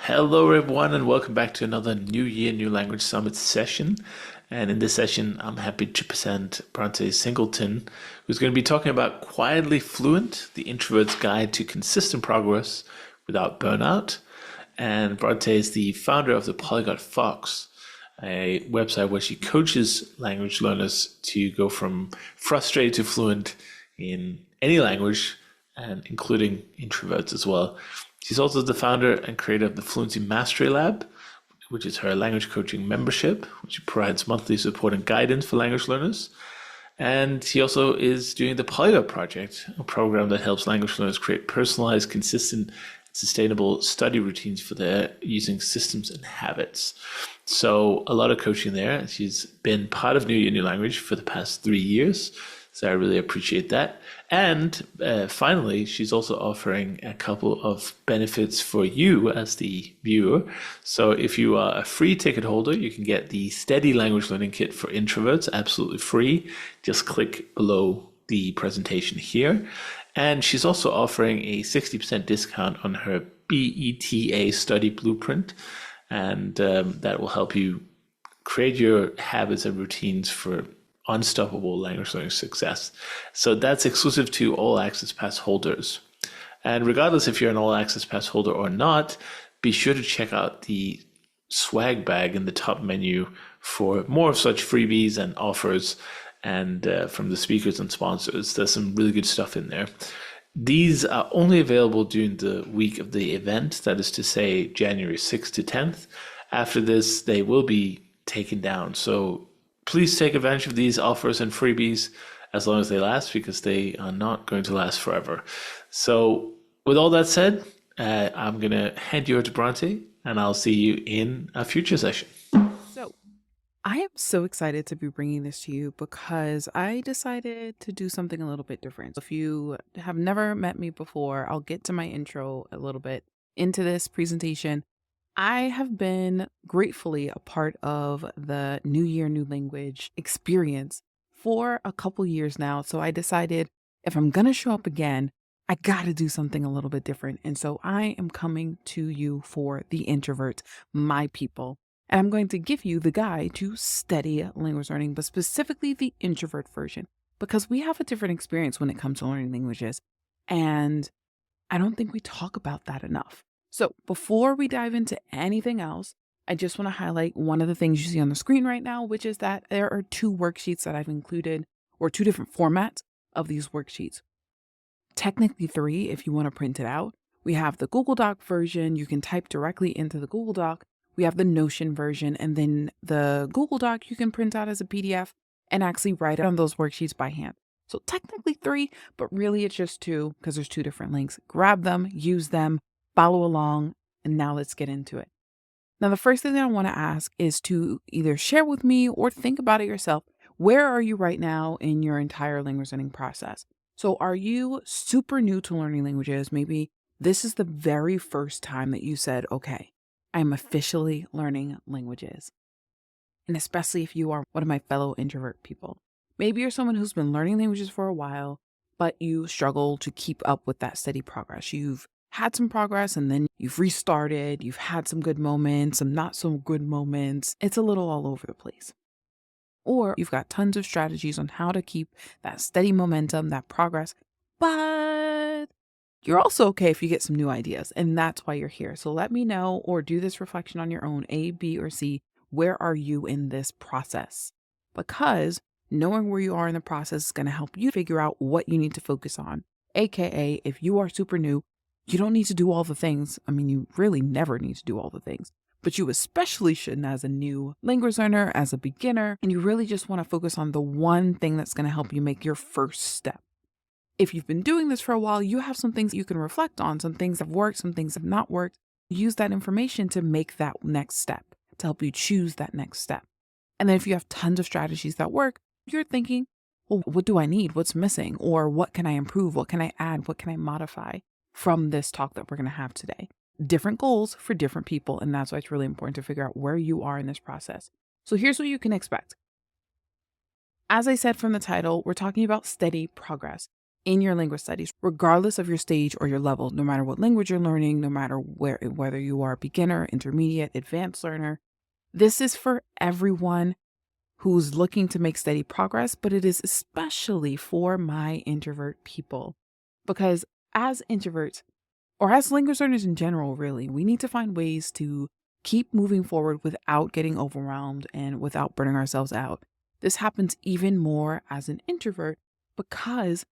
Hello, everyone, and welcome back to another New Year, New Language Summit session. And in this session, I'm happy to present Bronte Singleton, who's going to be talking about Quietly Fluent, the Introvert's Guide to Consistent Progress Without Burnout. And Bronte is the founder of the Polyglot Fox, a website where she coaches language learners to go from frustrated to fluent in any language, and including introverts as well. She's also the founder and creator of the Fluency Mastery Lab, which is her language coaching membership, which provides monthly support and guidance for language learners. And she also is doing the Polyglot Project, a program that helps language learners create personalized, consistent, and sustainable study routines for their using systems and habits. So a lot of coaching there. She's been part of New Year, New Language for the past 3 years. So I really appreciate that. And finally, she's also offering a couple of benefits for you as the viewer. So if you are a free ticket holder, you can get the Steady Language Learning Kit for Introverts, absolutely free. Just click below the presentation here. And she's also offering a 60% discount on her BETA study blueprint. And that will help you create your habits and routines for unstoppable language learning success. So that's exclusive to All Access Pass holders. And regardless if you're an All Access Pass holder or not, be sure to check out the swag bag in the top menu for more of such freebies and offers, and from the speakers and sponsors. There's some really good stuff in there. These are only available during the week of the event, that is to say January 6th to 10th. After this, they will be taken down. So please take advantage of these offers and freebies as long as they last, because they are not going to last forever. So with all that said, I'm going to hand you over to Bronte, and I'll see you in a future session. So, I am so excited to be bringing this to you because I decided to do something a little bit different. If you have never met me before, I'll get to my intro a little bit into this presentation. I have been gratefully a part of the New Year, New Language experience for a couple years now. So I decided if I'm going to show up again, I got to do something a little bit different. And so I am coming to you for the introverts, my people. And I'm going to give you the guide to steady language learning, but specifically the introvert version, because we have a different experience when it comes to learning languages. And I don't think we talk about that enough. So before we dive into anything else, I just want to highlight one of the things you see on the screen right now, which is that there are 2 worksheets that I've included, or 2 different formats of these worksheets. Technically 3 if you want to print it out. We have the Google Doc version. You can type directly into the Google Doc. We have the Notion version, and then the Google Doc you can print out as a PDF and actually write on those worksheets by hand. So technically 3, but really it's just 2 because there's 2 different links. Grab them, use them, follow along, and now let's get into it. Now, the first thing that I want to ask is to either share with me or think about it yourself. Where are you right now in your entire language learning process? So are you super new to learning languages? Maybe this is the very first time that you said, okay, I'm officially learning languages. And especially if you are one of my fellow introvert people. Maybe you're someone who's been learning languages for a while, but you struggle to keep up with that steady progress. You've had some progress and then you've restarted. You've had some good moments, some not so good moments. It's a little all over the place. Or you've got tons of strategies on how to keep that steady momentum, that progress, but you're also okay if you get some new ideas, and that's why you're here. So let me know, or do this reflection on your own, A, B, or C. Where are you in this process? Because knowing where you are in the process is going to help you figure out what you need to focus on. AKA, if you are super new, you don't need to do all the things. I mean, you really never need to do all the things, but you especially shouldn't as a new language learner, as a beginner, and you really just want to focus on the one thing that's going to help you make your first step. If you've been doing this for a while, you have some things you can reflect on, some things have worked, some things have not worked. Use that information to make that next step, to help you choose that next step. And then if you have tons of strategies that work, you're thinking, well, what do I need? What's missing? Or what can I improve? What can I add? What can I modify from this talk that we're going to have today? Different goals for different people. And that's why it's really important to figure out where you are in this process. So here's what you can expect. As I said from the title, we're talking about steady progress. in your language studies, regardless of your stage or your level, no matter what language you're learning, no matter whether you are a beginner, intermediate, advanced learner. This is for everyone who's looking to make steady progress, but it is especially for my introvert people. Because as introverts, or as language learners in general, really, we need to find ways to keep moving forward without getting overwhelmed and without burning ourselves out. This happens even more as an introvert because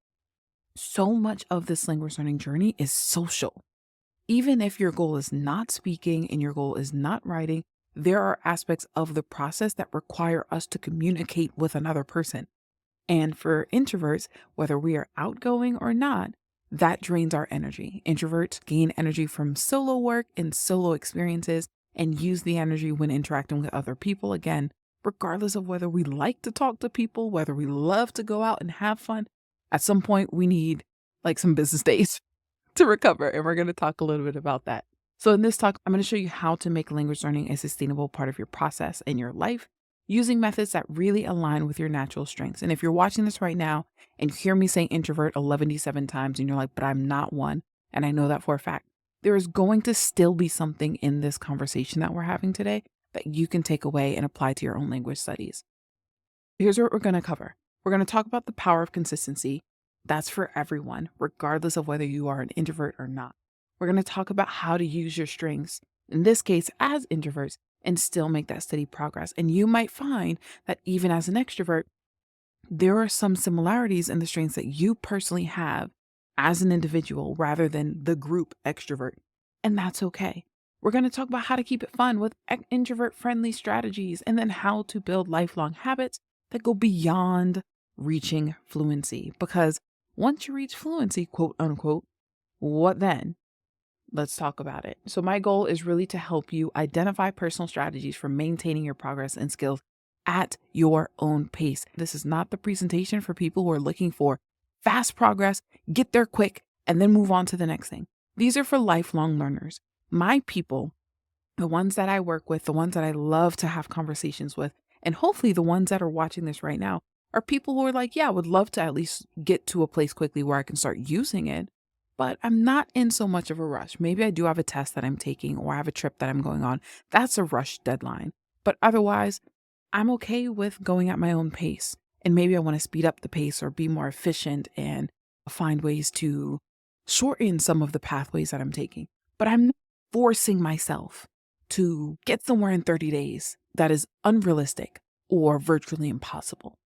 so much of this language learning journey is social. Even if your goal is not speaking and your goal is not writing, there are aspects of the process that require us to communicate with another person. And for introverts, whether we are outgoing or not, that drains our energy. Introverts gain energy from solo work and solo experiences and use the energy when interacting with other people. Again, regardless of whether we like to talk to people, whether we love to go out and have fun, at some point we need like some business days to recover. And we're going to talk a little bit about that. So in this talk, I'm going to show you how to make language learning a sustainable part of your process and your life using methods that really align with your natural strengths. And if you're watching this right now and you hear me say introvert 11 times and you're like, but I'm not one, and I know that for a fact, there is going to still be something in this conversation that we're having today that you can take away and apply to your own language studies. Here's what we're going to cover. We're going to talk about the power of consistency. That's for everyone, regardless of whether you are an introvert or not. We're going to talk about how to use your strengths, in this case, as introverts, and still make that steady progress. And you might find that even as an extrovert, there are some similarities in the strengths that you personally have as an individual rather than the group extrovert. And that's okay. We're going to talk about how to keep it fun with introvert-friendly strategies and then how to build lifelong habits that go beyond reaching fluency. Because once you reach fluency, quote unquote, what then? Let's talk about it. So my goal is really to help you identify personal strategies for maintaining your progress and skills at your own pace. This is not the presentation for people who are looking for fast progress, get there quick, and then move on to the next thing. These are for lifelong learners. My people, the ones that I work with, the ones that I love to have conversations with, and hopefully the ones that are watching this right now are people who are like, yeah, I would love to at least get to a place quickly where I can start using it. But I'm not in so much of a rush. Maybe I do have a test that I'm taking or I have a trip that I'm going on. That's a rush deadline. But otherwise, I'm okay with going at my own pace. And maybe I want to speed up the pace or be more efficient and find ways to shorten some of the pathways that I'm taking. But I'm not forcing myself to get somewhere in 30 days. That is unrealistic or virtually impossible,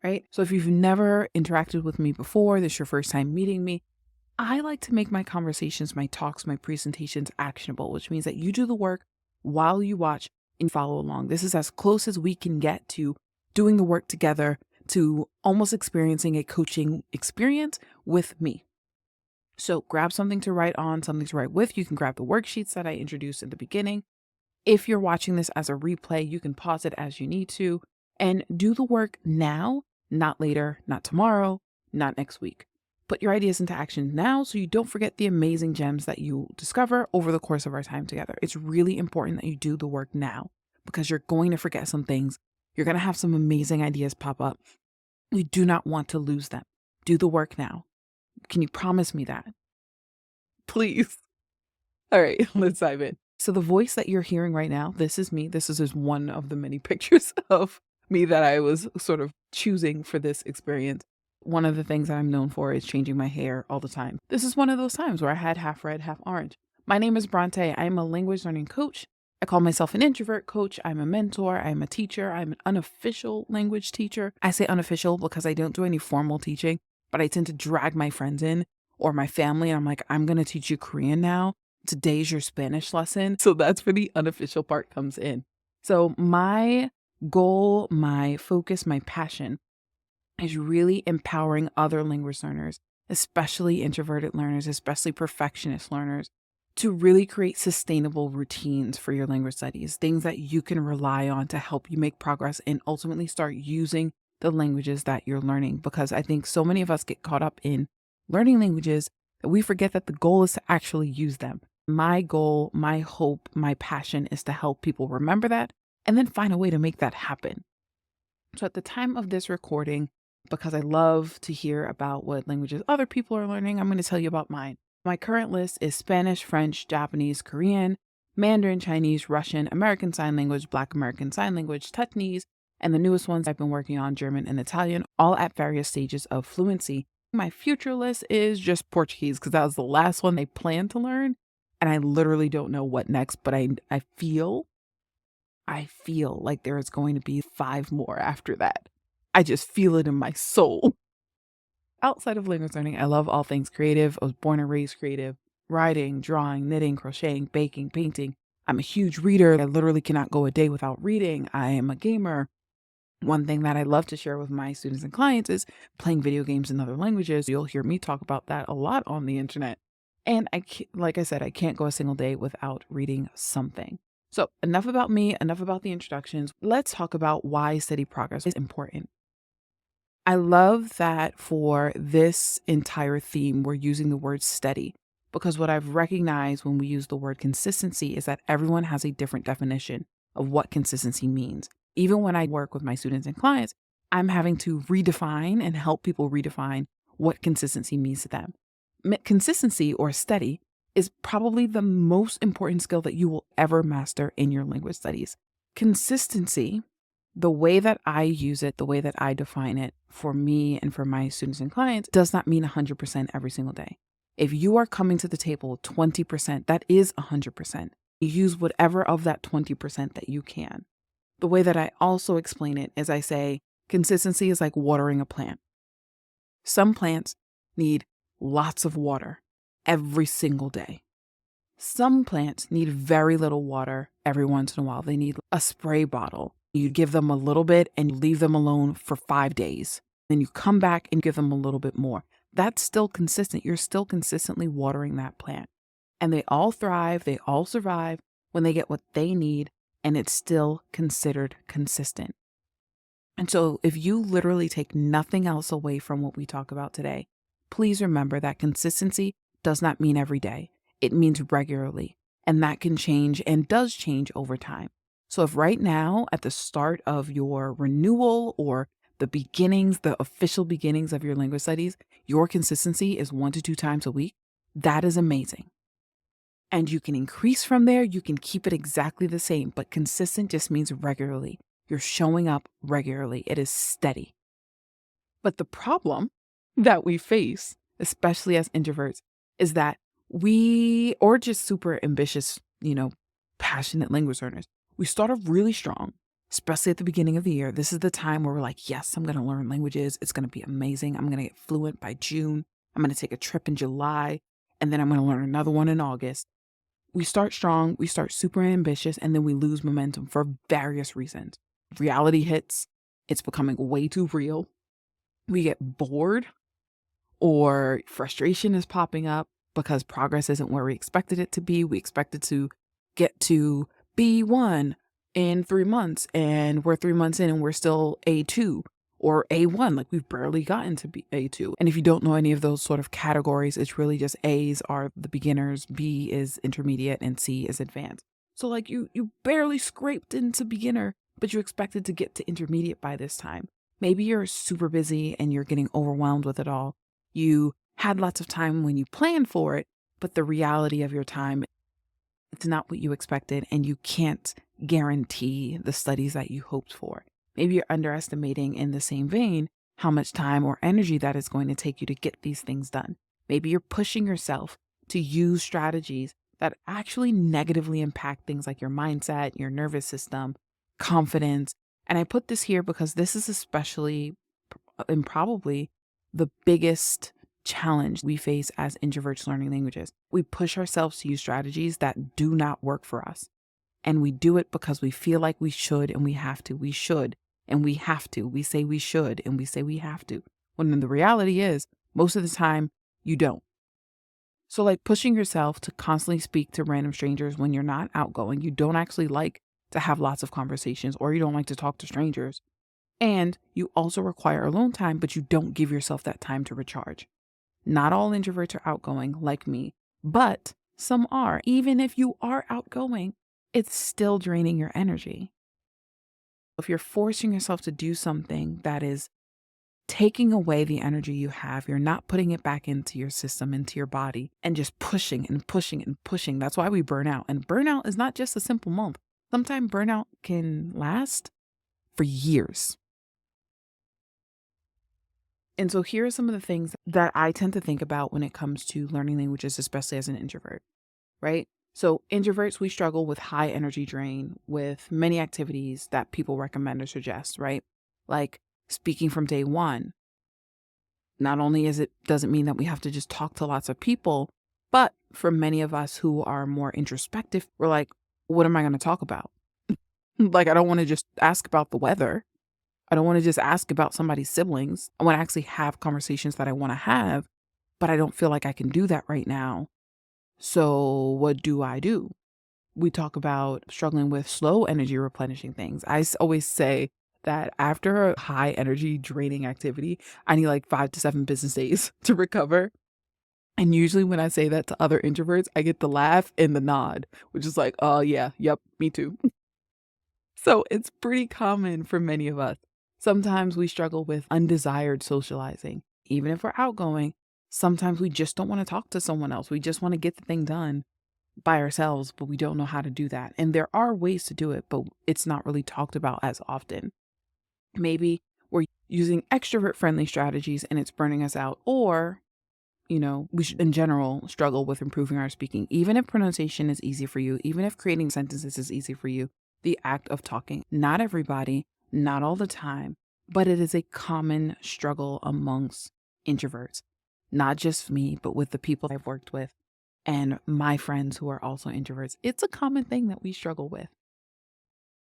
right? So if you've never interacted with me before, this is your first time meeting me, I like to make my conversations, my talks, my presentations actionable, which means that you do the work while you watch and follow along. This is as close as we can get to doing the work together, to almost experiencing a coaching experience with me. So grab something to write on, something to write with. You can grab the worksheets that I introduced in the beginning. If you're watching this as a replay, you can pause it as you need to and do the work now, not later, not tomorrow, not next week. Put your ideas into action now so you don't forget the amazing gems that you discover over the course of our time together. It's really important that you do the work now because you're going to forget some things. You're going to have some amazing ideas pop up. We do not want to lose them. Do the work now. Can you promise me that? Please. All right, let's dive in. So the voice that you're hearing right now, this is me. This is just one of the many pictures of me that I was sort of choosing for this experience. One of the things that I'm known for is changing my hair all the time. This is one of those times where I had half red, half orange. My name is Bronte. I am a language learning coach. I call myself an introvert coach. I'm a mentor. I'm a teacher. I'm an unofficial language teacher. I say unofficial because I don't do any formal teaching, but I tend to drag my friends in or my family. And I'm like, I'm going to teach you Korean now. Today's your Spanish lesson. So that's where the unofficial part comes in. So my goal, my focus, my passion is really empowering other language learners, especially introverted learners, especially perfectionist learners, to really create sustainable routines for your language studies, things that you can rely on to help you make progress and ultimately start using the languages that you're learning. Because I think so many of us get caught up in learning languages that we forget that the goal is to actually use them. My goal, my hope, my passion is to help people remember that and then find a way to make that happen. So at the time of this recording, because I love to hear about what languages other people are learning. I'm going to tell you about mine. My current list is Spanish, French, Japanese, Korean, Mandarin, Chinese, Russian, American Sign Language, Black American Sign Language, Tutnese, and the newest ones I've been working on, German and Italian, all at various stages of fluency. My future list is just Portuguese because that was the last one I planned to learn. And I literally don't know what next, but I feel like there is going to be 5 more after that. I just feel it in my soul. Outside of language learning, I love all things creative. I was born and raised creative. Writing, drawing, knitting, crocheting, baking, painting. I'm a huge reader. I literally cannot go a day without reading. I am a gamer. One thing that I love to share with my students and clients is playing video games in other languages. You'll hear me talk about that a lot on the internet. And like I said, I can't go a single day without reading something. So enough about me, enough about the introductions. Let's talk about why steady progress is important. I love that for this entire theme, we're using the word steady because what I've recognized when we use the word consistency is that everyone has a different definition of what consistency means. Even when I work with my students and clients, I'm having to redefine and help people redefine what consistency means to them. Consistency or steady is probably the most important skill that you will ever master in your language studies. Consistency, the way that I use it, the way that I define it for me and for my students and clients does not mean 100% every single day. If you are coming to the table 20%, that is 100%. You use whatever of that 20% that you can. The way that I also explain it is I say consistency is like watering a plant. Some plants need lots of water every single day. Some plants need very little water every once in a while. They need a spray bottle. You give them a little bit and you leave them alone for 5 days. Then you come back and give them a little bit more. That's still consistent. You're still consistently watering that plant. And they all thrive, they all survive when they get what they need, and it's still considered consistent. And so if you literally take nothing else away from what we talk about today, please remember that consistency does not mean every day. It means regularly, and that can change and does change over time. So if right now at the start of your renewal or the beginnings, the official beginnings of your language studies, your consistency is 1 to 2 times a week, that is amazing. And you can increase from there. You can keep it exactly the same, but consistent just means regularly. You're showing up regularly. It is steady. But the problem that we face, especially as introverts, is that or just super ambitious, passionate language learners, we start off really strong, especially at the beginning of the year. This is the time where we're like, yes, I'm going to learn languages. It's going to be amazing. I'm going to get fluent by June. I'm going to take a trip in July, and then I'm going to learn another one in August. We start strong, we start super ambitious, and then we lose momentum for various reasons. Reality hits, it's becoming way too real. We get bored, or frustration is popping up because progress isn't where we expected it to be. We expected to get to B1 in 3 months, and we're 3 months in and we're still A2 or A1, like we've barely gotten to A2. And if you don't know any of those sort of categories, it's really just A's are the beginners, B is intermediate, and C is advanced. So like you barely scraped into beginner, but you expected to get to intermediate by this time. Maybe you're super busy and you're getting overwhelmed with it all. You had lots of time when you planned for it, but the reality of your time, it's not what you expected, and you can't guarantee the studies that you hoped for. Maybe you're underestimating in the same vein how much time or energy that is going to take you to get these things done. Maybe you're pushing yourself to use strategies that actually negatively impact things like your mindset, your nervous system, confidence. And I put this here because this is especially and probably the biggest challenge we face as introverts learning languages. We push ourselves to use strategies that do not work for us. And we do it because we feel like we should and we have to. We should and we have to. We say we should and we say we have to. When the reality is, most of the time, you don't. So like pushing yourself to constantly speak to random strangers when you're not outgoing, you don't actually like to have lots of conversations, or you don't like to talk to strangers. And you also require alone time, but you don't give yourself that time to recharge. Not all introverts are outgoing like me, but some are. Even if you are outgoing, it's still draining your energy. If you're forcing yourself to do something that is taking away the energy you have. You're not putting it back into your system, into your body, and just pushing and pushing and pushing. That's why we burn out. And burnout is not just a simple month. Sometimes burnout can last for years. And so here are some of the things that I tend to think about when it comes to learning languages, especially as an introvert, right? So introverts, we struggle with high energy drain with many activities that people recommend or suggest, right? Like speaking from day one. Not only doesn't mean that we have to just talk to lots of people, but for many of us who are more introspective, we're like, what am I going to talk about? Like, I don't want to just ask about the weather. I don't want to just ask about somebody's siblings. I want to actually have conversations that I want to have, but I don't feel like I can do that right now. So what do I do? We talk about struggling with slow energy replenishing things. Always say that after a high energy draining activity, I need like 5 to 7 business days to recover. And usually when I say that to other introverts, I get the laugh and the nod, which is like, oh yeah, yep, me too. So it's pretty common for many of us. Sometimes we struggle with undesired socializing. Even if we're outgoing, sometimes we just don't want to talk to someone else. We just want to get the thing done by ourselves, but we don't know how to do that. And there are ways to do it, but it's not really talked about as often. Maybe we're using extrovert friendly strategies and it's burning us out, or we should in general struggle with improving our speaking. Even if pronunciation is easy for you, even if creating sentences is easy for you, the act of talking, not everybody, not all the time, but it is a common struggle amongst introverts, not just me, but with the people I've worked with and my friends who are also introverts. It's a common thing that we struggle with.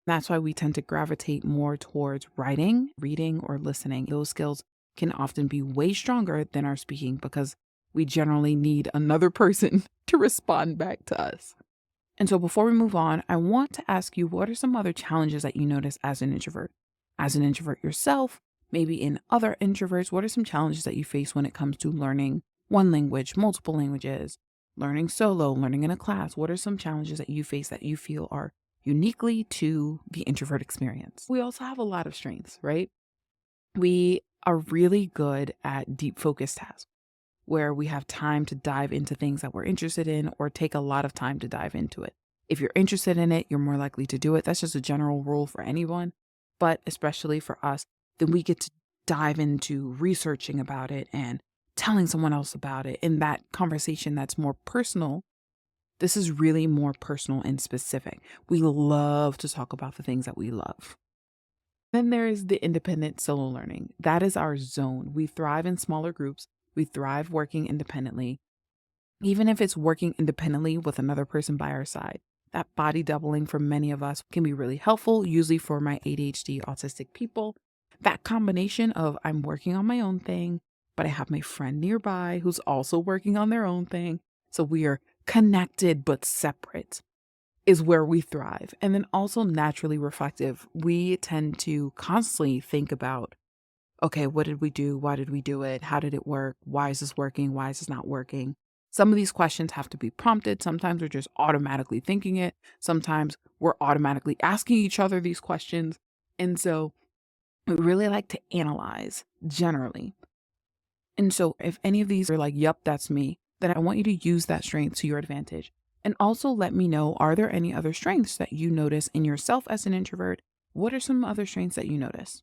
That's why we tend to gravitate more towards writing, reading, or listening. Those skills can often be way stronger than our speaking because we generally need another person to respond back to us. And so before we move on, I want to ask you, what are some other challenges that you notice as an introvert? As an introvert yourself, maybe in other introverts, what are some challenges that you face when it comes to learning one language, multiple languages, learning solo, learning in a class? What are some challenges that you face that you feel are uniquely to the introvert experience? We also have a lot of strengths, right? We are really good at deep focus tasks where we have time to dive into things that we're interested in or take a lot of time to dive into it. If you're interested in it, you're more likely to do it. That's just a general rule for anyone, but especially for us, then we get to dive into researching about it and telling someone else about it in that conversation that's more personal. This is really more personal and specific. We love to talk about the things that we love. Then there is the independent solo learning. That is our zone. We thrive in smaller groups. We thrive working independently. Even if it's working independently with another person by our side, that body doubling for many of us can be really helpful, usually for my ADHD autistic people. That combination of I'm working on my own thing, but I have my friend nearby who's also working on their own thing. So we are connected but separate is where we thrive. And then also naturally reflective. We tend to constantly think about, okay, what did we do? Why did we do it? How did it work? Why is this working? Why is this not working? Some of these questions have to be prompted. Sometimes we're just automatically thinking it. Sometimes we're automatically asking each other these questions. And so we really like to analyze generally. And so if any of these are like, yep, that's me, then I want you to use that strength to your advantage. And also let me know, are there any other strengths that you notice in yourself as an introvert? What are some other strengths that you notice?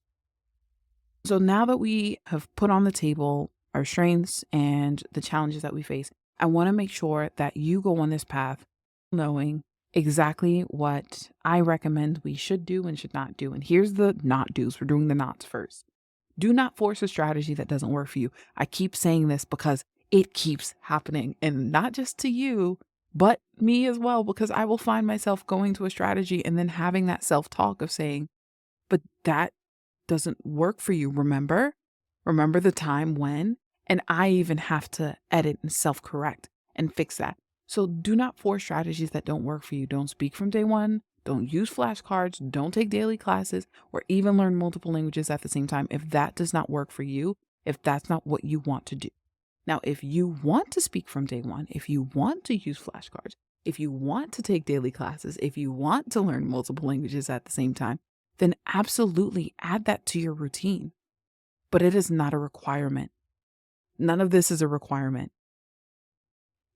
So now that we have put on the table our strengths and the challenges that we face, I want to make sure that you go on this path knowing exactly what I recommend we should do and should not do. And here's the not do's. We're doing the nots first. Do not force a strategy that doesn't work for you. I keep saying this because it keeps happening, and not just to you, but me as well, because I will find myself going to a strategy and then having that self-talk of saying, but that doesn't work for you. Remember the time when, and I even have to edit and self-correct and fix that. So do not force strategies that don't work for you. Don't speak from day one. Don't use flashcards. Don't take daily classes or even learn multiple languages at the same time if that does not work for you, if that's not what you want to do. Now, if you want to speak from day one, if you want to use flashcards, if you want to take daily classes, if you want to learn multiple languages at the same time, then absolutely add that to your routine. but it is not a requirement. None of this is a requirement.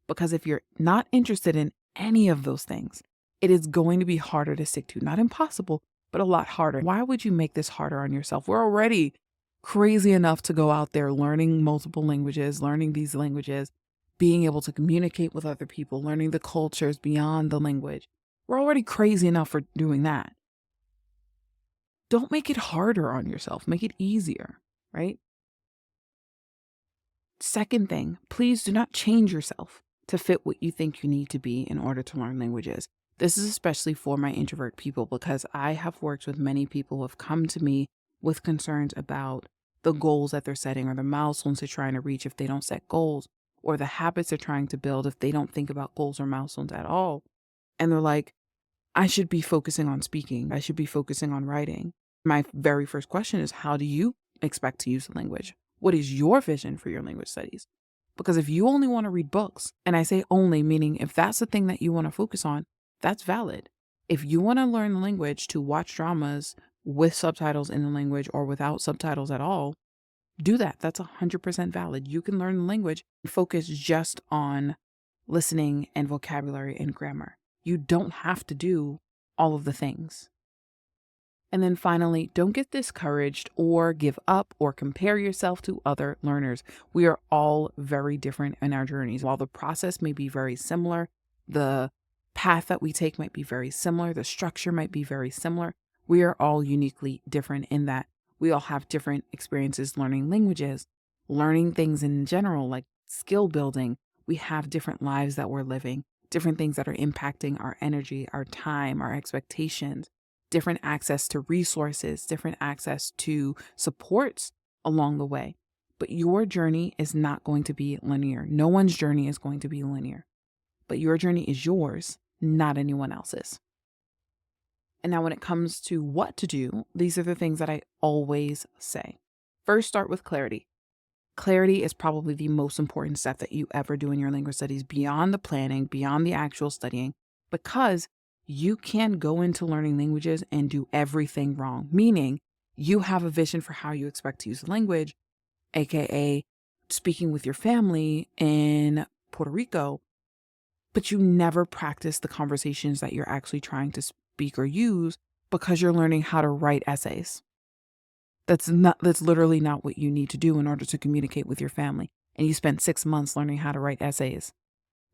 Because if you're not interested in any of those things, it is going to be harder to stick to. Not impossible, but a lot harder. Why would you make this harder on yourself? We're already crazy enough to go out there learning multiple languages, learning these languages, being able to communicate with other people, learning the cultures beyond the language. We're already crazy enough for doing that. Don't make it harder on yourself. Make it easier, right? Second thing, please do not change yourself to fit what you think you need to be in order to learn languages. This is especially for my introvert people because I have worked with many people who have come to me with concerns about the goals that they're setting or the milestones they're trying to reach if they don't set goals, or the habits they're trying to build if they don't think about goals or milestones at all. And they're like, I should be focusing on speaking. I should be focusing on writing. My very first question is, how do you expect to use the language? What is your vision for your language studies? Because if you only want to read books, and I say only, meaning if that's the thing that you want to focus on, that's valid. If you want to learn the language to watch dramas with subtitles in the language or without subtitles at all, do that. That's 100% valid. You can learn the language and focus just on listening and vocabulary and grammar. You don't have to do all of the things. And then finally, don't get discouraged or give up or compare yourself to other learners. We are all very different in our journeys. While the process may be very similar, the path that we take might be very similar, the structure might be very similar, we are all uniquely different in that we all have different experiences learning languages, learning things in general, like skill building. We have different lives that we're living, different things that are impacting our energy, our time, our expectations, different access to resources, different access to supports along the way. But your journey is not going to be linear. No one's journey is going to be linear. But your journey is yours, not anyone else's. And now when it comes to what to do, these are the things that I always say. First, start with clarity. Clarity is probably the most important step that you ever do in your language studies, beyond the planning, beyond the actual studying, because you can go into learning languages and do everything wrong, meaning you have a vision for how you expect to use the language, aka speaking with your family in Puerto Rico, but you never practice the conversations that you're actually trying to speak or use because you're learning how to write essays. That's literally not what you need to do in order to communicate with your family. And you spent 6 months learning how to write essays.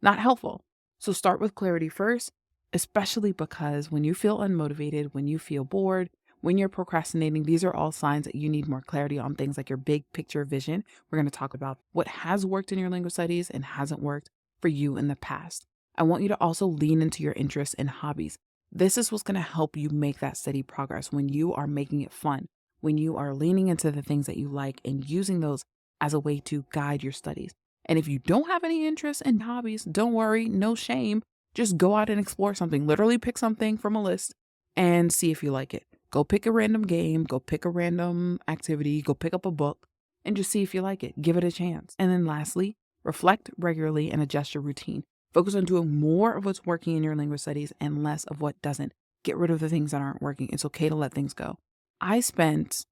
Not helpful. So start with clarity first, especially because when you feel unmotivated, when you feel bored, when you're procrastinating, these are all signs that you need more clarity on things like your big picture vision. We're going to talk about what has worked in your language studies and hasn't worked for you in the past. I want you to also lean into your interests and hobbies. This is what's going to help you make that steady progress when you are making it fun, when you are leaning into the things that you like and using those as a way to guide your studies. And if you don't have any interests and hobbies, don't worry, no shame. Just go out and explore something. Literally pick something from a list and see if you like it. Go pick a random game, go pick a random activity, go pick up a book and just see if you like it. Give it a chance. And then lastly, reflect regularly and adjust your routine. Focus on doing more of what's working in your language studies and less of what doesn't. Get rid of the things that aren't working. It's okay to let things go. I spent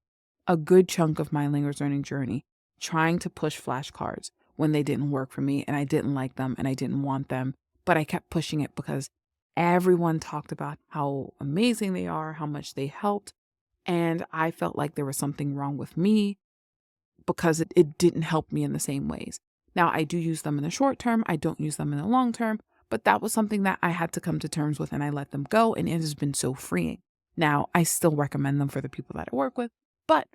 a good chunk of my language learning journey trying to push flashcards when they didn't work for me and I didn't like them and I didn't want them, but I kept pushing it because everyone talked about how amazing they are, how much they helped, and I felt like there was something wrong with me because it didn't help me in the same ways. Now, I do use them in the short term, I don't use them in the long term, but that was something that I had to come to terms with and I let them go, and it has been so freeing. Now, I still recommend them for the people that I work with, but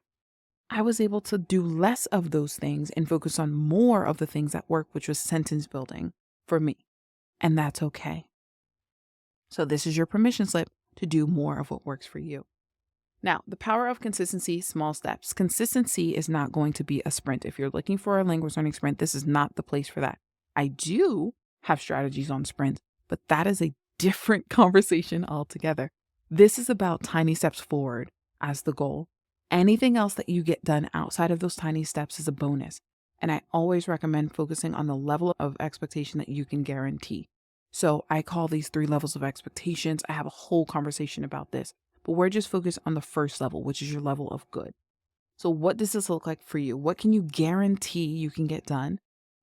I was able to do less of those things and focus on more of the things that work, which was sentence building for me. And that's okay. So this is your permission slip to do more of what works for you. Now, the power of consistency, small steps. Consistency is not going to be a sprint. If you're looking for a language learning sprint, this is not the place for that. I do have strategies on sprints, but that is a different conversation altogether. This is about tiny steps forward as the goal. Anything else that you get done outside of those tiny steps is a bonus. And I always recommend focusing on the level of expectation that you can guarantee. So I call these 3 levels of expectations. I have a whole conversation about this, but we're just focused on the first level, which is your level of good. So, what does this look like for you? What can you guarantee you can get done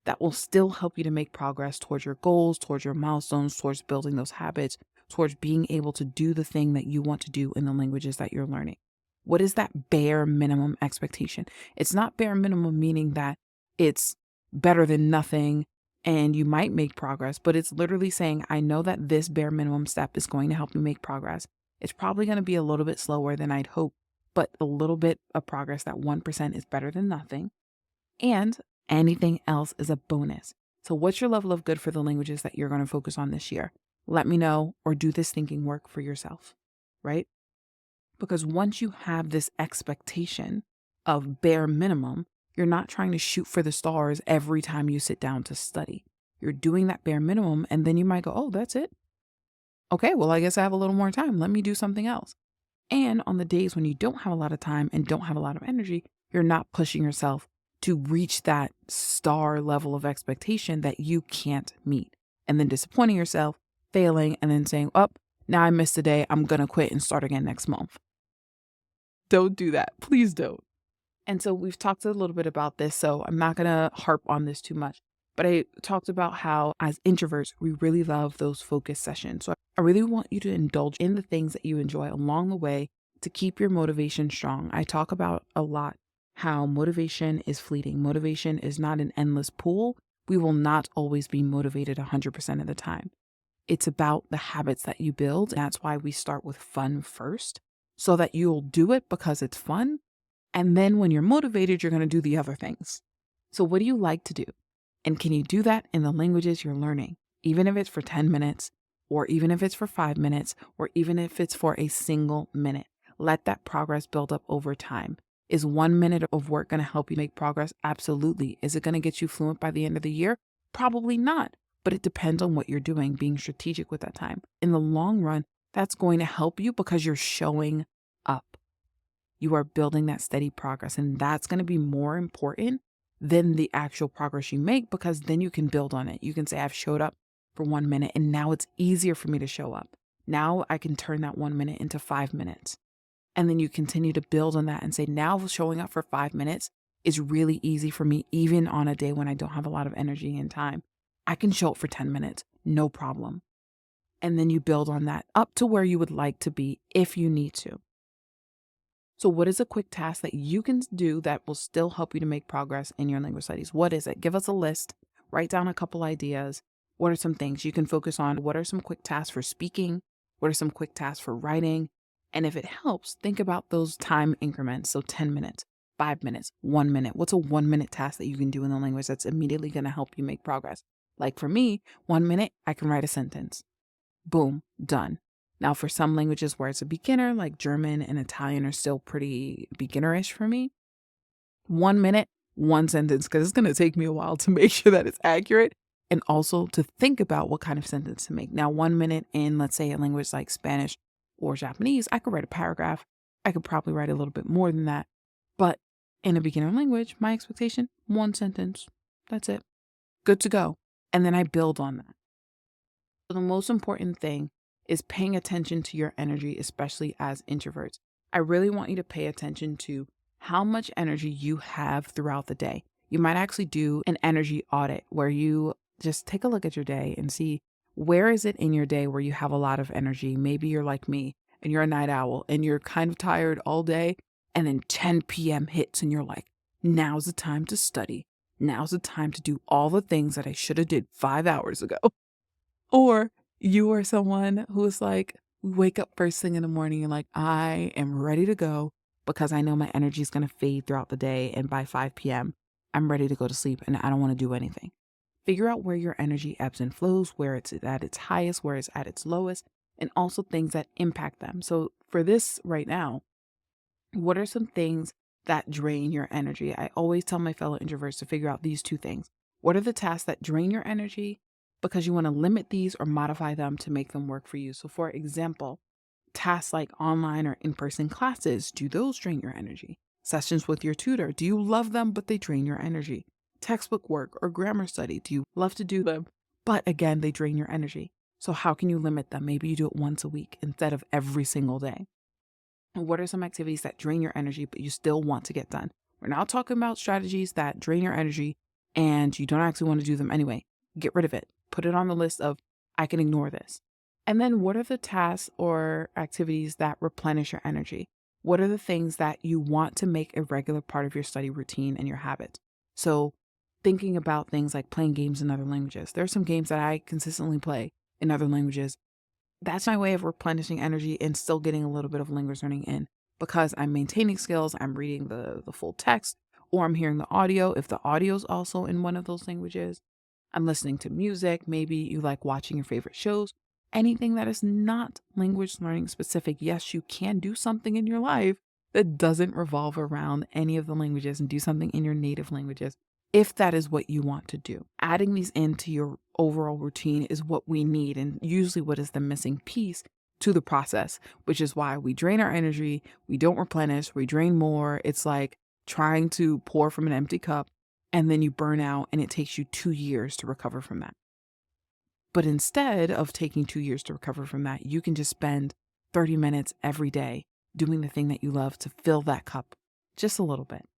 that will still help you to make progress towards your goals, towards your milestones, towards building those habits, towards being able to do the thing that you want to do in the languages that you're learning? What is that bare minimum expectation? It's not bare minimum, meaning that it's better than nothing and you might make progress, but it's literally saying, I know that this bare minimum step is going to help me make progress. It's probably going to be a little bit slower than I'd hope, but a little bit of progress, that 1% is better than nothing. And anything else is a bonus. So, what's your level of good for the languages that you're going to focus on this year? Let me know, or do this thinking work for yourself, right? Because once you have this expectation of bare minimum, you're not trying to shoot for the stars every time you sit down to study. You're doing that bare minimum, and then you might go, oh, that's it. Okay, well, I guess I have a little more time. Let me do something else. And on the days when you don't have a lot of time and don't have a lot of energy, you're not pushing yourself to reach that star level of expectation that you can't meet. And then disappointing yourself, failing, and then saying, oh, now I missed a day. I'm going to quit and start again next month. Don't do that. Please don't. And so we've talked a little bit about this, so I'm not going to harp on this too much. But I talked about how as introverts, we really love those focus sessions. So I really want you to indulge in the things that you enjoy along the way to keep your motivation strong. I talk about a lot how motivation is fleeting. Motivation is not an endless pool. We will not always be motivated 100% of the time. It's about the habits that you build. That's why we start with fun first, so that you'll do it because it's fun. And then when you're motivated, you're going to do the other things. So what do you like to do? And can you do that in the languages you're learning? Even if it's for 10 minutes, or even if it's for 5 minutes, or even if it's for a single minute. Let that progress build up over time. Is 1 minute of work going to help you make progress? Absolutely. Is it going to get you fluent by the end of the year? Probably not. But it depends on what you're doing, being strategic with that time. In the long run, that's going to help you because you're showing up. You are building that steady progress, and that's going to be more important than the actual progress you make, because then you can build on it. You can say, I've showed up for 1 minute and now it's easier for me to show up. Now I can turn that 1 minute into 5 minutes. And then you continue to build on that and say, now showing up for 5 minutes is really easy for me, even on a day when I don't have a lot of energy and time. I can show up for 10 minutes, no problem. And then you build on that up to where you would like to be if you need to. So what is a quick task that you can do that will still help you to make progress in your language studies? What is it? Give us a list, write down a couple ideas. What are some things you can focus on? What are some quick tasks for speaking? What are some quick tasks for writing? And if it helps, think about those time increments. So 10 minutes, 5 minutes, 1 minute. What's a 1 minute task that you can do in the language that's immediately going to help you make progress? Like for me, 1 minute, I can write a sentence. Boom, done. Now, for some languages where it's a beginner, like German and Italian are still pretty beginnerish for me, 1 minute, one sentence, because it's going to take me a while to make sure that it's accurate and also to think about what kind of sentence to make. Now, 1 minute in, let's say, a language like Spanish or Japanese, I could write a paragraph. I could probably write a little bit more than that. But in a beginner language, my expectation, one sentence. That's it. Good to go. And then I build on that. So the most important thing is paying attention to your energy, especially as introverts. I really want you to pay attention to how much energy you have throughout the day. You might actually do an energy audit where you just take a look at your day and see where is it in your day where you have a lot of energy. Maybe you're like me and you're a night owl and you're kind of tired all day, and then 10 p.m. hits and you're like, now's the time to study. Now's the time to do all the things that I should have did 5 hours ago. Or you are someone who is like, wake up first thing in the morning and like, I am ready to go because I know my energy is going to fade throughout the day. And by 5 p.m., I'm ready to go to sleep and I don't want to do anything. Figure out where your energy ebbs and flows, where it's at its highest, where it's at its lowest, and also things that impact them. So for this right now, what are some things that drain your energy? I always tell my fellow introverts to figure out these two things. What are the tasks that drain your energy because you want to limit these or modify them to make them work for you? So for example, tasks like online or in-person classes, do those drain your energy? Sessions with your tutor, do you love them but they drain your energy? Textbook work or grammar study, do you love to do them but again they drain your energy? So how can you limit them? Maybe you do it once a week instead of every single day. What are some activities that drain your energy, but you still want to get done? We're not talking about strategies that drain your energy and you don't actually want to do them anyway. Get rid of it. Put it on the list of, I can ignore this. And then what are the tasks or activities that replenish your energy? What are the things that you want to make a regular part of your study routine and your habits? So, thinking about things like playing games in other languages. There are some games that I consistently play in other languages. That's my way of replenishing energy and still getting a little bit of language learning in because I'm maintaining skills, I'm reading the full text, or I'm hearing the audio if the audio is also in one of those languages. I'm listening to music. Maybe you like watching your favorite shows. Anything that is not language learning specific. Yes, you can do something in your life that doesn't revolve around any of the languages and do something in your native languages if that is what you want to do. Adding these into your overall routine is what we need and usually what is the missing piece to the process, which is why we drain our energy, we don't replenish, we drain more. It's like trying to pour from an empty cup and then you burn out and it takes you 2 years to recover from that. But instead of taking 2 years to recover from that, you can just spend 30 minutes every day doing the thing that you love to fill that cup just a little bit.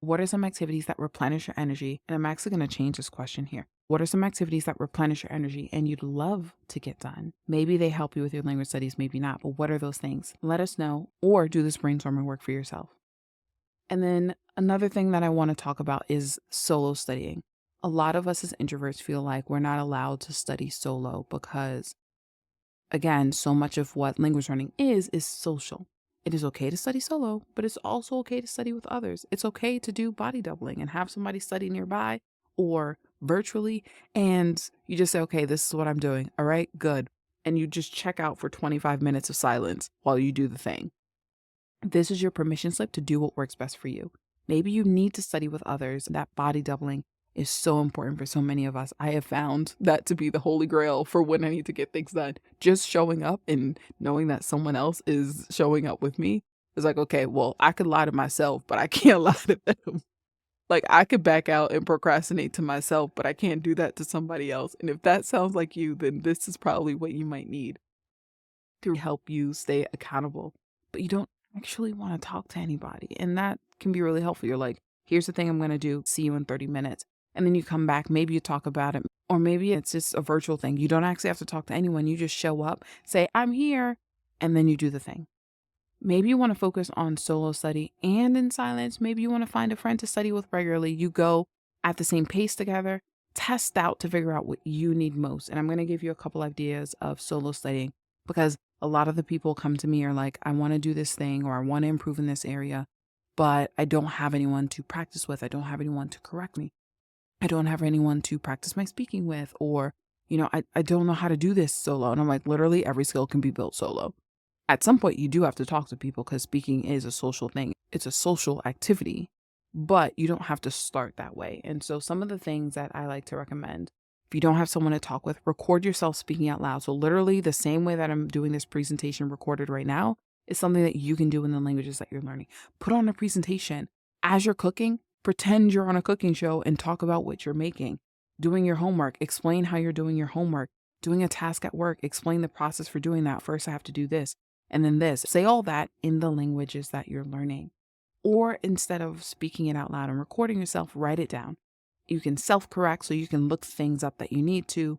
What are some activities that replenish your energy? And I'm actually going to change this question here. What are some activities that replenish your energy and you'd love to get done? Maybe they help you with your language studies, maybe not, but what are those things? Let us know or do this brainstorming work for yourself. And then another thing that I want to talk about is solo studying. A lot of us as introverts feel like we're not allowed to study solo because, again, so much of what language learning is social. It is okay to study solo, but it's also okay to study with others. It's okay to do body doubling and have somebody study nearby or virtually. And you just say, okay, this is what I'm doing. All right, good. And you just check out for 25 minutes of silence while you do the thing. This is your permission slip to do what works best for you. Maybe you need to study with others. That body doubling is so important for so many of us. I have found that to be the holy grail for when I need to get things done. Just showing up and knowing that someone else is showing up with me is like, okay, well, I could lie to myself, but I can't lie to them. Like I could back out and procrastinate to myself, but I can't do that to somebody else. And if that sounds like you, then this is probably what you might need to help you stay accountable. But you don't actually want to talk to anybody. And that can be really helpful. You're like, here's the thing I'm going to do. See you in 30 minutes. And then you come back, maybe you talk about it, or maybe it's just a virtual thing. You don't actually have to talk to anyone. You just show up, say, I'm here, and then you do the thing. Maybe you want to focus on solo study and in silence. Maybe you want to find a friend to study with regularly. You go at the same pace together, test out to figure out what you need most. And I'm going to give you a couple ideas of solo studying because a lot of the people come to me are like, I want to do this thing or I want to improve in this area, but I don't have anyone to practice with. I don't have anyone to correct me. I don't have anyone to practice my speaking with, or, I don't know how to do this solo. And I'm like, literally every skill can be built solo. At some point, you do have to talk to people because speaking is a social thing. It's a social activity, but you don't have to start that way. And so some of the things that I like to recommend, if you don't have someone to talk with, record yourself speaking out loud. So literally the same way that I'm doing this presentation recorded right now is something that you can do in the languages that you're learning. Put on a presentation as you're cooking. Pretend you're on a cooking show and talk about what you're making. Doing your homework, explain how you're doing your homework. Doing a task at work, explain the process for doing that. First, I have to do this and then this. Say all that in the languages that you're learning. Or instead of speaking it out loud and recording yourself, write it down. You can self-correct so you can look things up that you need to.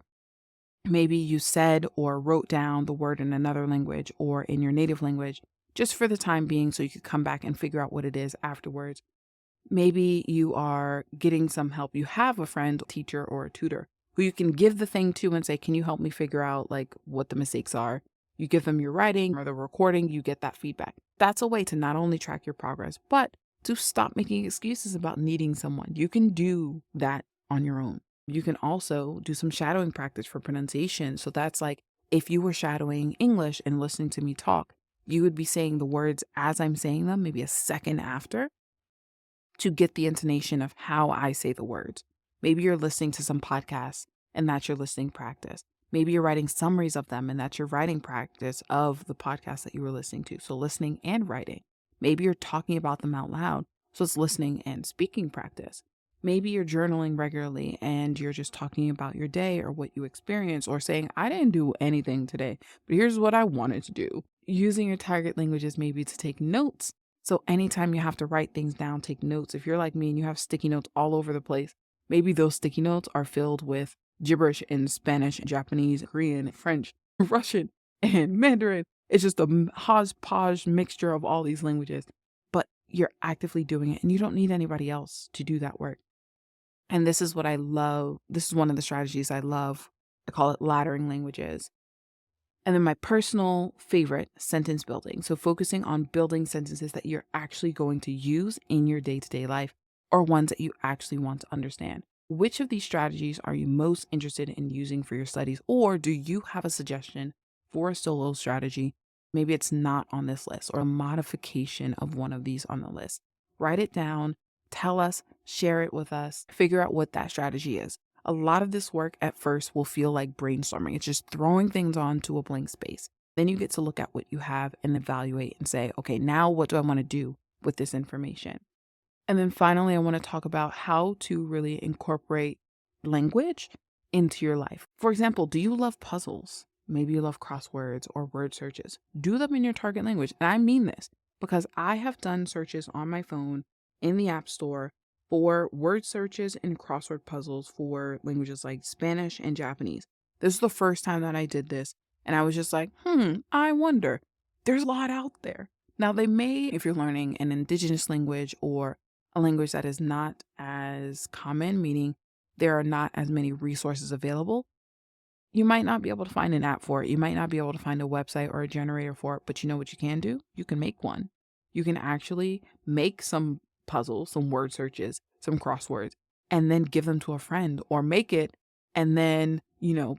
Maybe you said or wrote down the word in another language or in your native language just for the time being so you could come back and figure out what it is afterwards. Maybe you are getting some help. You have a friend, teacher, or a tutor who you can give the thing to and say, can you help me figure out like what the mistakes are? You give them your writing or the recording, you get that feedback. That's a way to not only track your progress, but to stop making excuses about needing someone. You can do that on your own. You can also do some shadowing practice for pronunciation. So that's like if you were shadowing English and listening to me talk, you would be saying the words as I'm saying them, maybe a second after, to get the intonation of how I say the words. Maybe you're listening to some podcasts and that's your listening practice. Maybe you're writing summaries of them and that's your writing practice of the podcast that you were listening to. So listening and writing. Maybe you're talking about them out loud. So it's listening and speaking practice. Maybe you're journaling regularly and you're just talking about your day or what you experienced or saying, I didn't do anything today, but here's what I wanted to do. Using your target languages maybe to take notes. So anytime you have to write things down, take notes. If you're like me and you have sticky notes all over the place, maybe those sticky notes are filled with gibberish in Spanish, Japanese, Korean, French, Russian, and Mandarin. It's just a hodgepodge mixture of all these languages, but you're actively doing it and you don't need anybody else to do that work. And this is what I love. This is one of the strategies I love. I call it laddering languages. And then my personal favorite, sentence building. So focusing on building sentences that you're actually going to use in your day-to-day life or ones that you actually want to understand. Which of these strategies are you most interested in using for your studies? Or do you have a suggestion for a solo strategy? Maybe it's not on this list or a modification of one of these on the list. Write it down, tell us, share it with us, figure out what that strategy is. A lot of this work at first will feel like brainstorming. It's just throwing things onto a blank space. Then you get to look at what you have and evaluate and say, okay, now what do I want to do with this information? And then finally, I want to talk about how to really incorporate language into your life. For example, do you love puzzles? Maybe you love crosswords or word searches. Do them in your target language. And I mean this because I have done searches on my phone in the App Store for word searches and crossword puzzles for languages like Spanish and Japanese. This is the first time that I did this. And I was just like, I wonder. There's a lot out there. Now, they may, if you're learning an indigenous language or a language that is not as common, meaning there are not as many resources available, you might not be able to find an app for it. You might not be able to find a website or a generator for it, but you know what you can do? You can make one. You can actually make some puzzles, some word searches, some crosswords, and then give them to a friend or make it and then,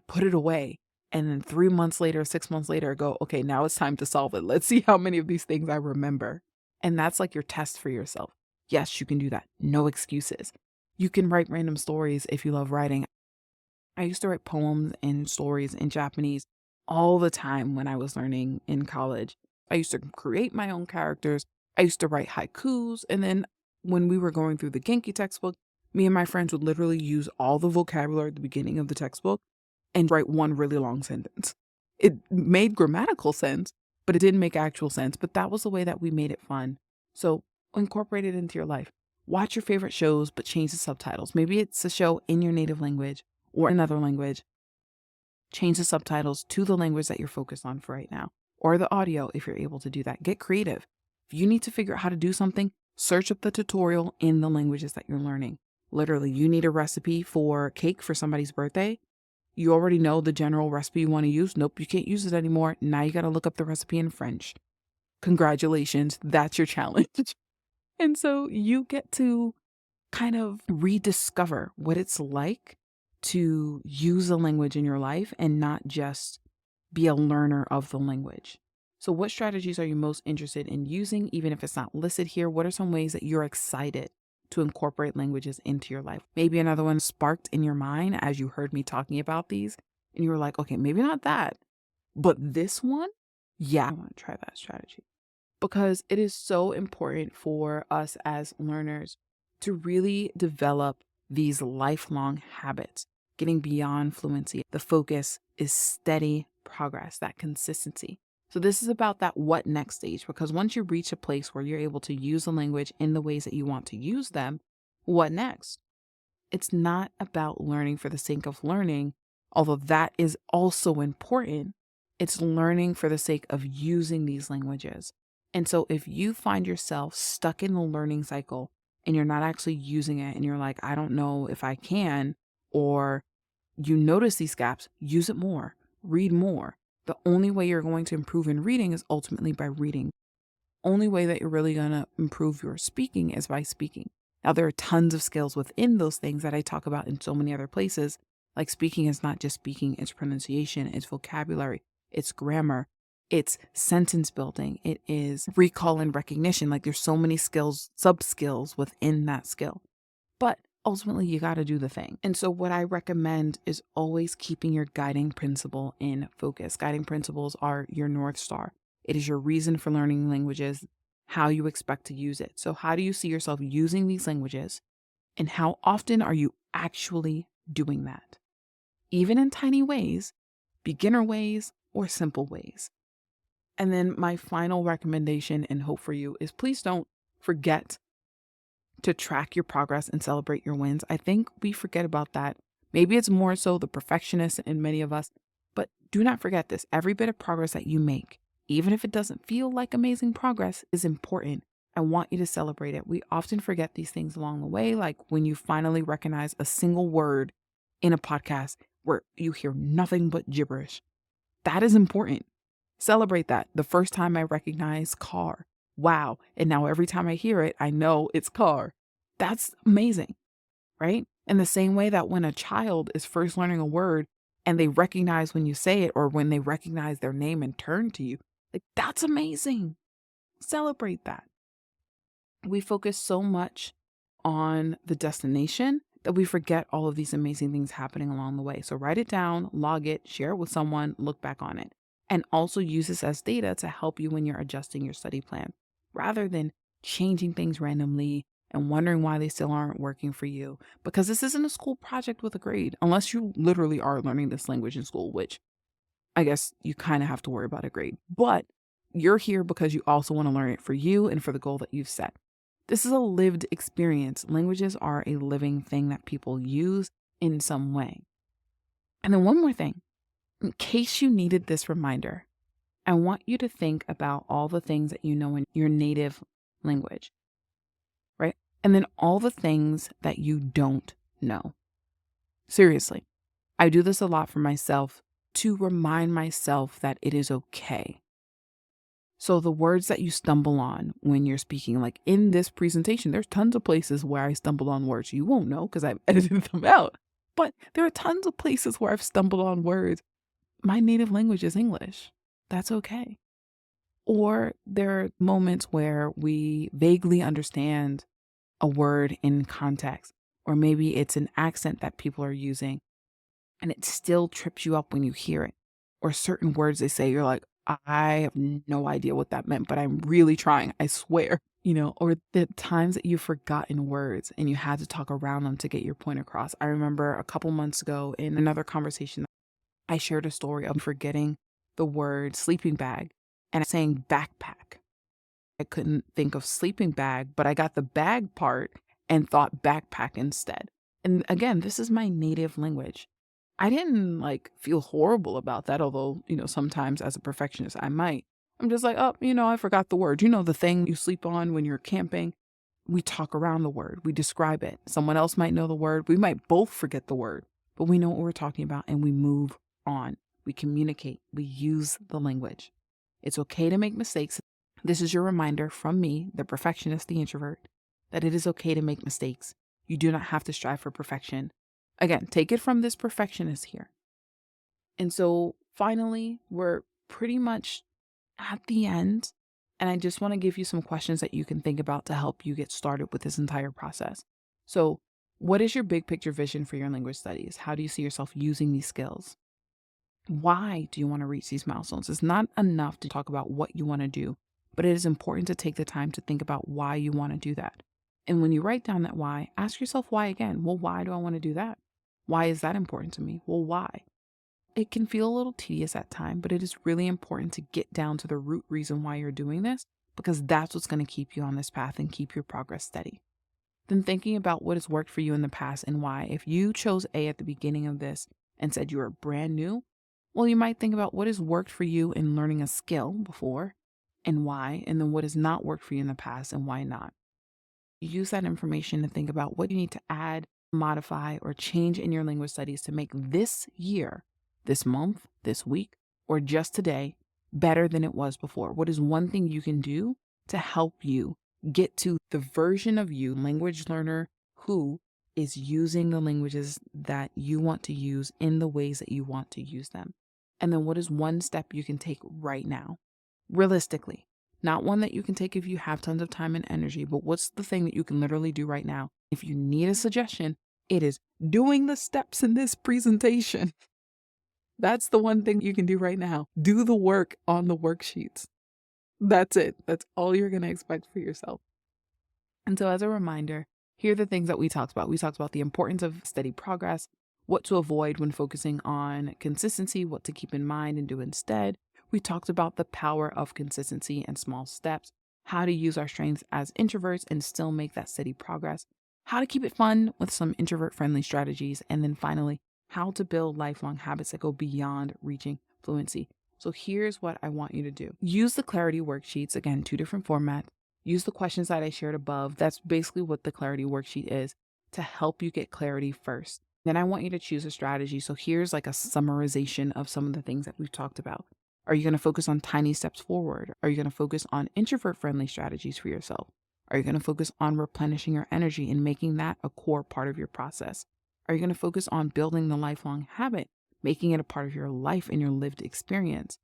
put it away. And then 3 months later, 6 months later, go, okay, now it's time to solve it. Let's see how many of these things I remember. And that's like your test for yourself. Yes, you can do that. No excuses. You can write random stories if you love writing. I used to write poems and stories in Japanese all the time when I was learning in college. I used to create my own characters. I used to write haikus. And then when we were going through the Genki textbook, me and my friends would literally use all the vocabulary at the beginning of the textbook and write one really long sentence. It made grammatical sense, but it didn't make actual sense. But that was the way that we made it fun. So incorporate it into your life. Watch your favorite shows, but change the subtitles. Maybe it's a show in your native language or another language. Change the subtitles to the language that you're focused on for right now, or the audio if you're able to do that. Get creative. If you need to figure out how to do something, search up the tutorial in the languages that you're learning. Literally, you need a recipe for cake for somebody's birthday. You already know the general recipe you want to use. Nope, you can't use it anymore. Now you got to look up the recipe in French. Congratulations, that's your challenge. And so you get to kind of rediscover what it's like to use a language in your life and not just be a learner of the language. So what strategies are you most interested in using, even if it's not listed here? What are some ways that you're excited to incorporate languages into your life? Maybe another one sparked in your mind as you heard me talking about these and you were like, okay, maybe not that, but this one, yeah, I want to try that strategy. Because it is so important for us as learners to really develop these lifelong habits, getting beyond fluency. The focus is steady progress, that consistency. So this is about that what next stage, because once you reach a place where you're able to use the language in the ways that you want to use them, what next? It's not about learning for the sake of learning, although that is also important. It's learning for the sake of using these languages. And so if you find yourself stuck in the learning cycle and you're not actually using it and you're like, I don't know if I can, or you notice these gaps, use it more, read more. The only way you're going to improve in reading is ultimately by reading. Only way that you're really going to improve your speaking is by speaking. Now, there are tons of skills within those things that I talk about in so many other places. Like speaking is not just speaking, it's pronunciation, it's vocabulary, it's grammar, it's sentence building, it is recall and recognition. Like there's so many skills, sub-skills within that skill. But ultimately, you got to do the thing. And so what I recommend is always keeping your guiding principle in focus. Guiding principles are your North Star. It is your reason for learning languages, how you expect to use it. So how do you see yourself using these languages? And how often are you actually doing that? Even in tiny ways, beginner ways, or simple ways. And then my final recommendation and hope for you is please don't forget to track your progress and celebrate your wins. I think we forget about that. Maybe it's more so the perfectionist in many of us, but do not forget this. Every bit of progress that you make, even if it doesn't feel like amazing progress, is important. I want you to celebrate it. We often forget these things along the way, like when you finally recognize a single word in a podcast where you hear nothing but gibberish. That is important. Celebrate that. The first time I recognize car. Wow. And now every time I hear it, I know it's car. That's amazing, right? In the same way that when a child is first learning a word and they recognize when you say it or when they recognize their name and turn to you, like that's amazing. Celebrate that. We focus so much on the destination that we forget all of these amazing things happening along the way. So write it down, log it, share it with someone, look back on it, and also use this as data to help you when you're adjusting your study plan rather than changing things randomly and wondering why they still aren't working for you. Because this isn't a school project with a grade, unless you literally are learning this language in school, which I guess you kind of have to worry about a grade. But you're here because you also want to learn it for you and for the goal that you've set. This is a lived experience. Languages are a living thing that people use in some way. And then one more thing, in case you needed this reminder, I want you to think about all the things that you know in your native language, right? And then all the things that you don't know. Seriously, I do this a lot for myself to remind myself that it is okay. So the words that you stumble on when you're speaking, like in this presentation, there's tons of places where I stumbled on words. You won't know because I've edited them out. But there are tons of places where I've stumbled on words. My native language is English. That's okay. Or there are moments where we vaguely understand a word in context, or maybe it's an accent that people are using and it still trips you up when you hear it. Or certain words they say, you're like, I have no idea what that meant, but I'm really trying, I swear. Or the times that you've forgotten words and you had to talk around them to get your point across. I remember a couple months ago in another conversation, I shared a story of forgetting the word sleeping bag and saying backpack. I couldn't think of sleeping bag, but I got the bag part and thought backpack instead. And again, this is my native language. I didn't feel horrible about that, although, sometimes as a perfectionist, I might. I'm just like, oh, I forgot the word. The thing you sleep on when you're camping. We talk around the word. We describe it. Someone else might know the word. We might both forget the word, but we know what we're talking about and we move on. We communicate. We use the language. It's okay to make mistakes. This is your reminder from me, the perfectionist, the introvert, that it is okay to make mistakes. You do not have to strive for perfection. Again, take it from this perfectionist here. And so finally, we're pretty much at the end. And I just want to give you some questions that you can think about to help you get started with this entire process. So, what is your big picture vision for your language studies? How do you see yourself using these skills? Why do you want to reach these milestones? It's not enough to talk about what you want to do, but it is important to take the time to think about why you want to do that. And when you write down that why, ask yourself why again. Well, why do I want to do that? Why is that important to me? Well, why? It can feel a little tedious at times, but it is really important to get down to the root reason why you're doing this, because that's what's going to keep you on this path and keep your progress steady. Then thinking about what has worked for you in the past and why. If you chose A at the beginning of this and said you were brand new, well, you might think about what has worked for you in learning a skill before and why, and then what has not worked for you in the past and why not. Use that information to think about what you need to add, modify, or change in your language studies to make this year, this month, this week, or just today better than it was before. What is one thing you can do to help you get to the version of you, language learner, who is using the languages that you want to use in the ways that you want to use them? And then what is one step you can take right now, realistically? Not one that you can take if you have tons of time and energy, but what's the thing that you can literally do right now? If you need a suggestion, it is doing the steps in this presentation. That's the one thing you can do right now. Do the work on the worksheets. That's it. That's all you're going to expect for yourself. And so as a reminder, here are the things that we talked about. We talked about the importance of steady progress, what to avoid when focusing on consistency, what to keep in mind and do instead. We talked about the power of consistency and small steps, how to use our strengths as introverts and still make that steady progress, how to keep it fun with some introvert friendly strategies, and then finally, how to build lifelong habits that go beyond reaching fluency. So here's what I want you to do. Use the clarity worksheets, again, 2 different formats. Use the questions that I shared above. That's basically what the clarity worksheet is, to help you get clarity first. Then I want you to choose a strategy. So here's like a summarization of some of the things that we've talked about. Are you going to focus on tiny steps forward? Are you going to focus on introvert friendly strategies for yourself? Are you going to focus on replenishing your energy and making that a core part of your process? Are you going to focus on building the lifelong habit, making it a part of your life and your lived experience?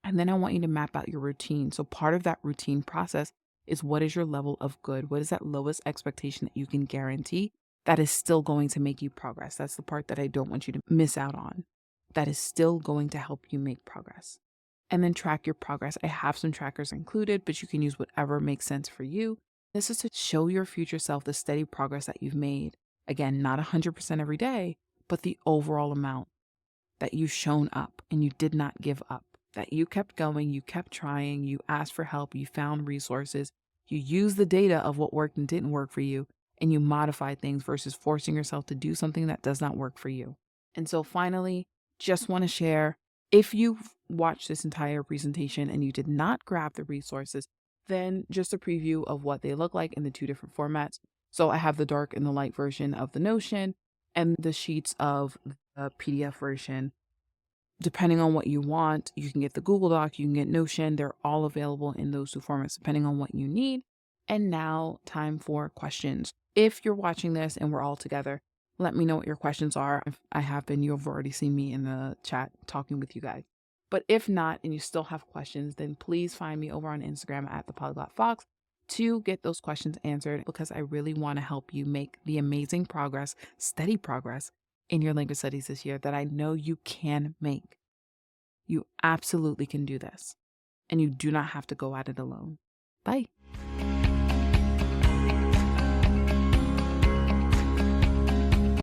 And then I want you to map out your routine. So part of that routine process is, what is your level of good? What is that lowest expectation that you can guarantee that is still going to make you progress? That's the part that I don't want you to miss out on. That is still going to help you make progress. And then track your progress. I have some trackers included, but you can use whatever makes sense for you. This is to show your future self the steady progress that you've made. Again, not 100% every day, but the overall amount that you've shown up and you did not give up, that you kept going, you kept trying, you asked for help, you found resources, you used the data of what worked and didn't work for you, and you modified things versus forcing yourself to do something that does not work for you. And so finally, just want to share, if you've watched this entire presentation and you did not grab the resources, then just a preview of what they look like in the 2 different formats. So I have the dark and the light version of the Notion and the sheets of the PDF version. Depending on what you want, you can get the Google Doc, you can get Notion. They're all available in those 2 formats, depending on what you need. And now, time for questions. If you're watching this and we're all together, let me know what your questions are. If I have been, you've already seen me in the chat talking with you guys. But if not, and you still have questions, then please find me over on Instagram at the Polyglot Fox to get those questions answered, because I really want to help you make the amazing progress, steady progress in your language studies this year that I know you can make. You absolutely can do this, and you do not have to go at it alone. Bye.